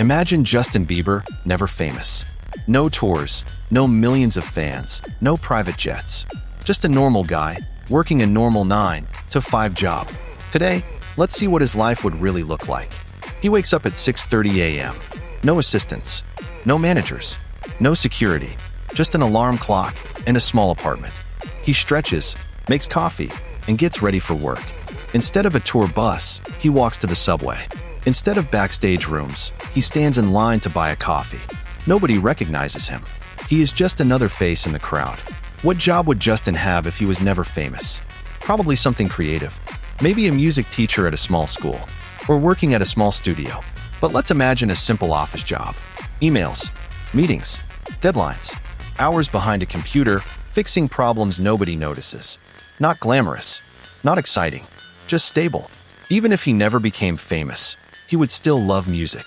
Imagine Justin Bieber, never famous. No tours, no millions of fans, no private jets. Just a normal guy, working a normal 9 to 5 job. Today, let's see what his life would really look like. He wakes up at 6:30 a.m. No assistants, no managers, no security, just an alarm clock and a small apartment. He stretches, makes coffee, and gets ready for work. Instead of a tour bus, he walks to the subway. Instead of backstage rooms, he stands in line to buy a coffee. Nobody recognizes him. He is just another face in the crowd. What job would Justin have if he was never famous? Probably something creative. Maybe a music teacher at a small school, or working at a small studio. But let's imagine a simple office job. Emails, meetings, deadlines, hours behind a computer, fixing problems nobody notices. Not glamorous, not exciting, just stable. Even if he never became famous, he would still love music.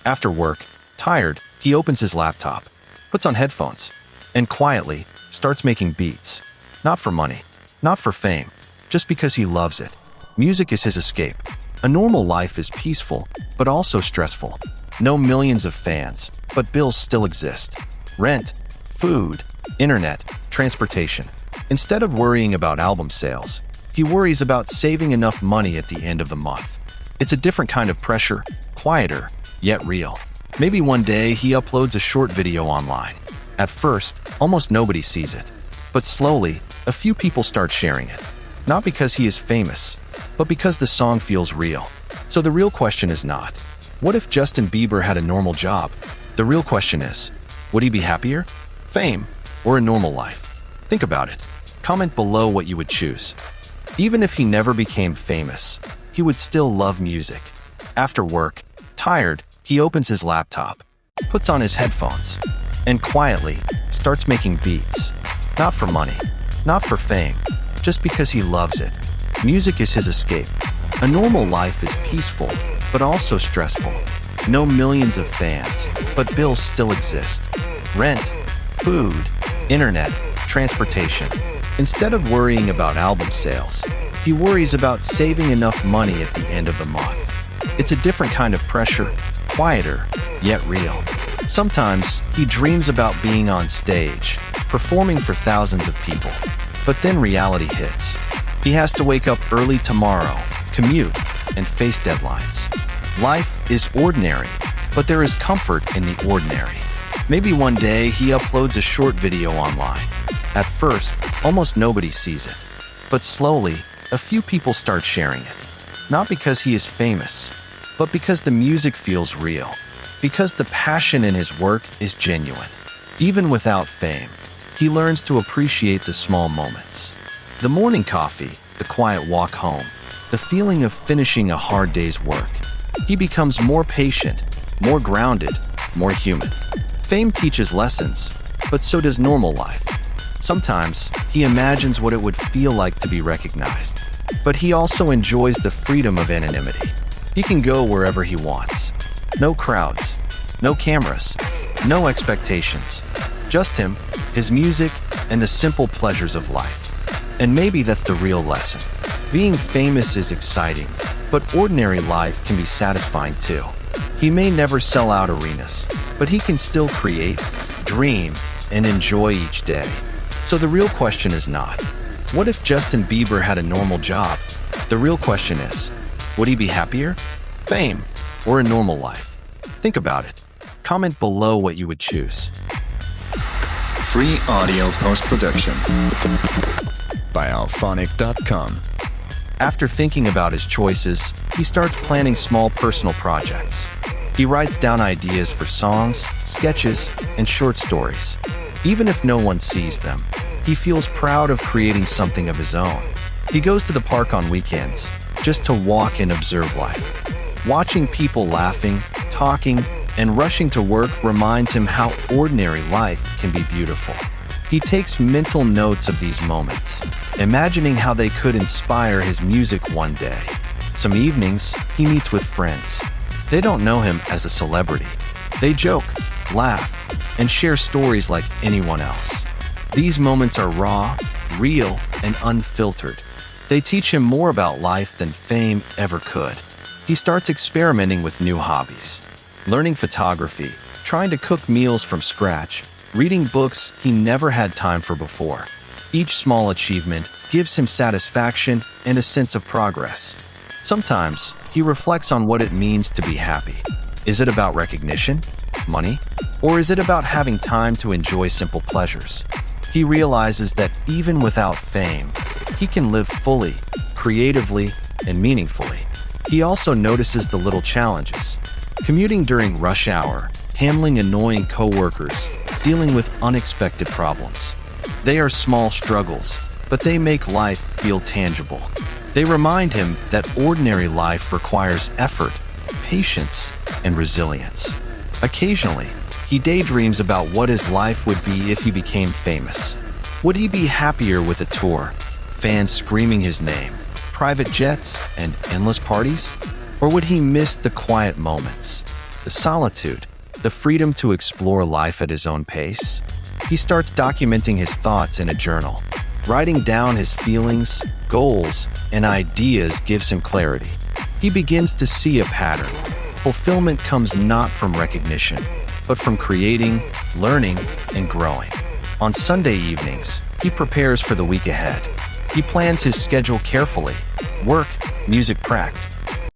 After work, tired, he opens his laptop, puts on headphones, and quietly starts making beats. Not for money, not for fame, just because he loves it. Music is his escape. A normal life is peaceful, but also stressful. No millions of fans, but bills still exist. Rent, food, internet, transportation. Instead of worrying about album sales, he worries about saving enough money at the end of the month. It's a different kind of pressure, quieter, yet real. Maybe one day he uploads a short video online. At first, almost nobody sees it. But slowly, a few people start sharing it. Not because he is famous, but because the song feels real. So the real question is not, what if Justin Bieber had a normal job? The real question is, would he be happier? Fame, or a normal life? Think about it. Comment below what you would choose. Even if he never became famous, he would still love music. After work, tired, he opens his laptop, puts on his headphones, and quietly starts making beats. Not for money, not for fame, just because he loves it. Music is his escape. A normal life is peaceful, but also stressful. No millions of fans, but bills still exist. Rent, food, internet, transportation. Instead of worrying about album sales, he worries about saving enough money at the end of the month. It's a different kind of pressure, quieter, yet real. Sometimes he dreams about being on stage, performing for thousands of people. But then reality hits. He has to wake up early tomorrow, commute, and face deadlines. Life is ordinary, but there is comfort in the ordinary. Maybe one day he uploads a short video online. At first, almost nobody sees it. But slowly, a few people start sharing it. Not because he is famous, but because the music feels real. Because the passion in his work is genuine. Even without fame, he learns to appreciate the small moments. The morning coffee, the quiet walk home, the feeling of finishing a hard day's work. He becomes more patient, more grounded, more human. Fame teaches lessons, but so does normal life. Sometimes, he imagines what it would feel like to be recognized. But he also enjoys the freedom of anonymity. He can go wherever he wants. No crowds, no cameras, no expectations. Just him, his music, and the simple pleasures of life. And maybe that's the real lesson. Being famous is exciting, but ordinary life can be satisfying too. He may never sell out arenas, but he can still create, dream, and enjoy each day. So the real question is not, what if Justin Bieber had a normal job? The real question is, would he be happier? Fame, or a normal life? Think about it. Comment below what you would choose. Free audio post-production by alphonic.com. After thinking about his choices, he starts planning small personal projects. He writes down ideas for songs, sketches, and short stories. Even if no one sees them, he feels proud of creating something of his own. He goes to the park on weekends, just to walk and observe life. Watching people laughing, talking, and rushing to work reminds him how ordinary life can be beautiful. He takes mental notes of these moments, imagining how they could inspire his music one day. Some evenings, he meets with friends. They don't know him as a celebrity. They joke, laugh, and share stories like anyone else. These moments are raw, real, and unfiltered. They teach him more about life than fame ever could. He starts experimenting with new hobbies. learning photography, trying to cook meals from scratch, reading books he never had time for before. Each small achievement gives him satisfaction and a sense of progress. Sometimes, he reflects on what it means to be happy. Is it about recognition, money, or is it about having time to enjoy simple pleasures? He realizes that even without fame, he can live fully, creatively, and meaningfully. He also notices the little challenges: commuting during rush hour, handling annoying coworkers, dealing with unexpected problems. They are small struggles, but they make life feel tangible. They remind him that ordinary life requires effort, patience, and resilience. Occasionally, he daydreams about what his life would be if he became famous. Would he be happier with a tour, fans screaming his name, private jets, and endless parties? Or would he miss the quiet moments, the solitude, the freedom to explore life at his own pace? He starts documenting his thoughts in a journal. Writing down his feelings, goals, and ideas gives him clarity. He begins to see a pattern. Fulfillment comes not from recognition, but from creating, learning, and growing. On Sunday evenings, he prepares for the week ahead. He plans his schedule carefully: work, music practice,